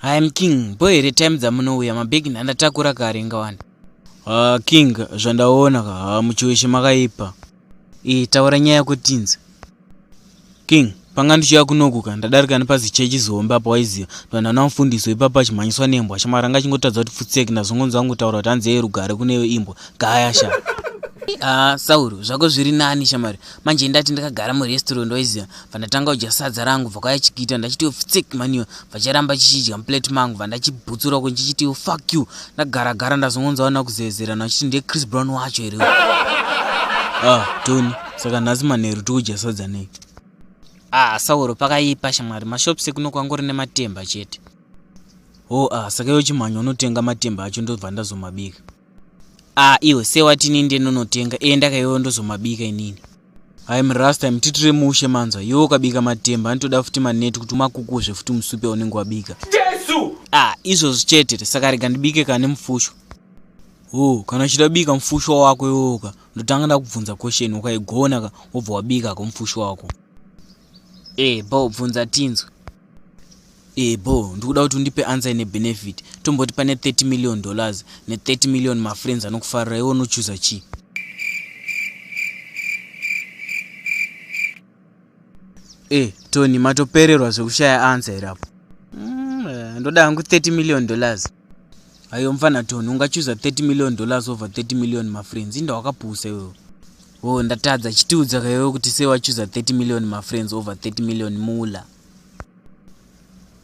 I am king. Boy, the time zamunouya mabegi ndandatakura kare ngawanda. King, zvandaona muchiweshe makaipa. Taura nyaya kutinza. King, panga ndichiya kunokuka ndadarika nepazi chechizombe apa waiziva. Vanhu mufundisi ipapa chimhanyiswa nembwa chamaranga chingotadza kuti futseki nazongonza kutaura kuti hanzi rugare kuneyo imbwa. Gaya sha. Sauro, zvako zviri nani shamari. Manje ndati ndakagara murestaurant waiziva. Vandatanga kudya sadza rangu vakauya chikita ndachiti futseki maniwa. Vacharamba chichidya muplate mangu vandachibhutsura kunchichiti fuck you. Ndagara ndazongonzaona kuzezerana achiti ndiye Chris Brown wacho here. Tony, saka nhasi manheru tikudya sadza nei. Sauro pakaipa shamari. Mashops ekuno kwangori nematemba chete. Saka iwe chimhanyo unotenga matemba acho ndobva ndazomabika. Iwe sewatini ndiye nonotenga ndakaiwewo ndozomabika inini. I'm rasta mtitire mushe manza. Iwe ukabika matemba anotoda futi maneti kuti umakukuzve futi musupe unenge wabika. Jesu! Izvozvo chete saka rega ndibike kane mufusho. Kana uchida bika mufusho wako iwoka ndotanga ndakubvunza question ukaigona ka wobva wabika ko mufusho wako. Bo bvunza tinzwe. Bo ndikuda kuti undipe answer ine benefit. Tomboti pane $30 million ne 30 million my friends anokufarira iwe unochoose chi? Tony matopererwa zvekushaya answer irapo. Ndoda hangu $30 million. Ayo mfana Tony ungachoose $30 million over 30 million my friends. Inda wakapusa iwe. Ndatadza chitiudza kaiwe kuti sewachoose $30 million my friends over 30 million mula.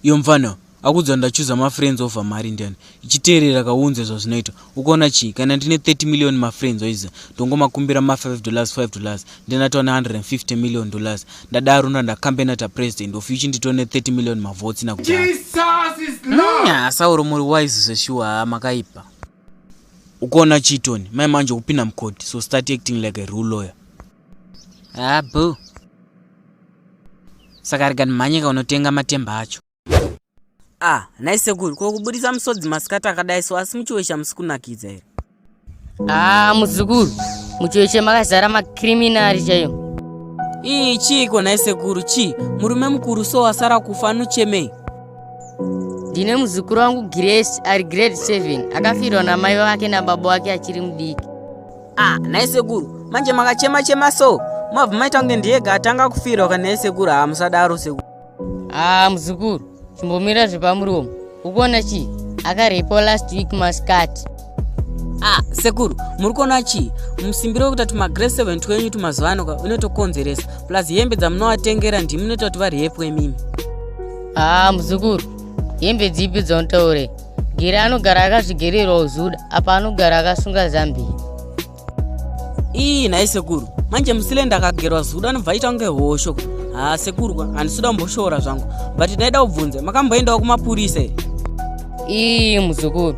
Iyo mfana akudza ndachoose my friends over mari ndiani. Ichiteerera kaunze zvazvinoita. Ukaona chi kana ndine 30 million my friends waiza ndongomakumbira ma $5 ndinatona $150 million. Ndadaro ndakambena president of which nditone 30 million my votes na kuti. Jesus is Lord. Sauro muri wise zveshuwa makaipa. Ukaona chi Tony mai manje kupinda mukoti so start acting like a rule lawyer. Boo. Saka rega manyika unotenga matemba acho. Nice good. Kokubudisa musodzi masikati akadai so asi muchiwesha musikunakidza here. Muzukuru. Muchiweshe makazara makriminali chaiyo. Chiko nice good chi. Murume mukuru so wasara kufa anochemei. Ndine muzukuru wangu Grace ari grade 7 akafirwa namai wake nababa wake achiri mudiki. Nice good. Manje makachema so. Mabva maita kunge ndiyega atanga kufirwa kana nice good musadaro sekuru. Muzukuru. Chimbomira zvepamuromo. Ukuona chi? Akarepo last week masikati. Sekuru, muri kuona chi? Musimbiro kuti tuma grade 7 twenyu tumazuvano ka unotokonzeresa. Plus hembe dzamunowatengera ndimi munoita kuti varepwe mimi. Muzukuru. Hembe dzipi dzaunotaure? Gere anogara akazvigererwa uzuda, apa anogara akasunga zambia. Nai sekuru. Manje musile ndakagerwa zuda anobva aita kunge hosho. Sekuru handisida kumboshora zvangu. But ndaida kubvunza makamboendawo kumapurisa here? Muzukuru.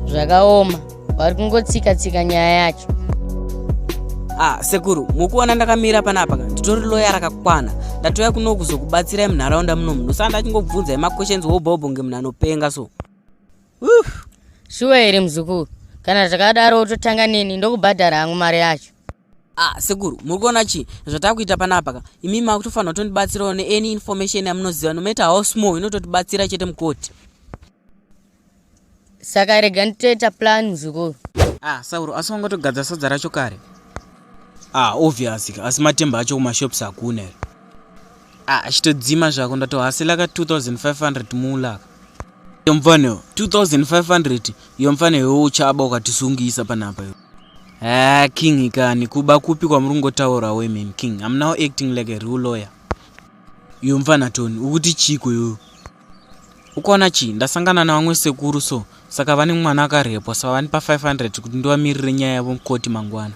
Zvakaoma. Vari kungotsika nyaya yacho. Sekuru, mukuona ndakamira panapa nditori lawyer rakakwana. Ndatoya kuno kuzokubatsirai munharaunda muno ndosanda chingobvunza questions wobhobho ngemunhu anopenga so. Shuwa here muzukuru. Kana zvakadaro utotanga neni ndokubhadhara hangu mari yacho. Sekuru, mukuona chi zvatakuita panapa imi makutofanira kutondibatsirawo any information yamunoziva no matter how small inototibatsira chete mukoti. Saka rega nditoita plan muzukuru. Sauro asi wangotogadza sadza racho kare. Obviously asi matemba acho kumashops hakuna here. Achitodzima zvako ndatohasila ka 2500 mulaka. Iyo mfano 2500 iyo mfano iwe uchaba ukatisungisa panapa iyo. King ikani kuba kupi kwa murungotaura women king. I'm now acting like a real lawyer. Iyo mfana Tony ukuti chiko yo. Ukaona chi ndasangana na vamwe sekuru so saka vane mwana akarepwa saka vanipa 500 kuti ndivamirire nyaya yavo mukoti mangwana.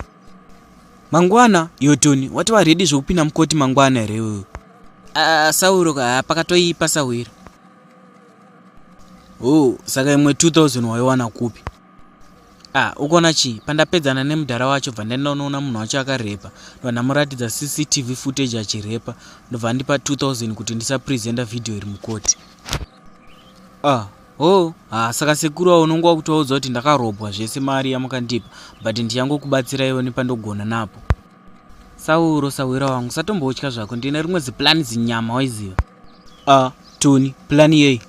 Yo Tony wati varedi zvekupinda mukoti mangwana here iwewe? Sauro pakatoipa sawira. Saka imwe 2000 waiwana kupi? Ukaona chi pandapedzana nemudhara wacho bva ndandoona munhu wacho akarepa ndanamuratidza CCTV footage achirepa ndobva ndipa 2000 kuti ndisapresenta video iri mukoti. Saka sekuru wawo unongowa kutaudza kuti ndakarobwa zvese mari yamukandipa but ndichangokubatsira iwe nepandogona napo. Sauro sawira wangu satombotya zvako ndine rimwe ziplan zinyama waiziva. Tony plan yei?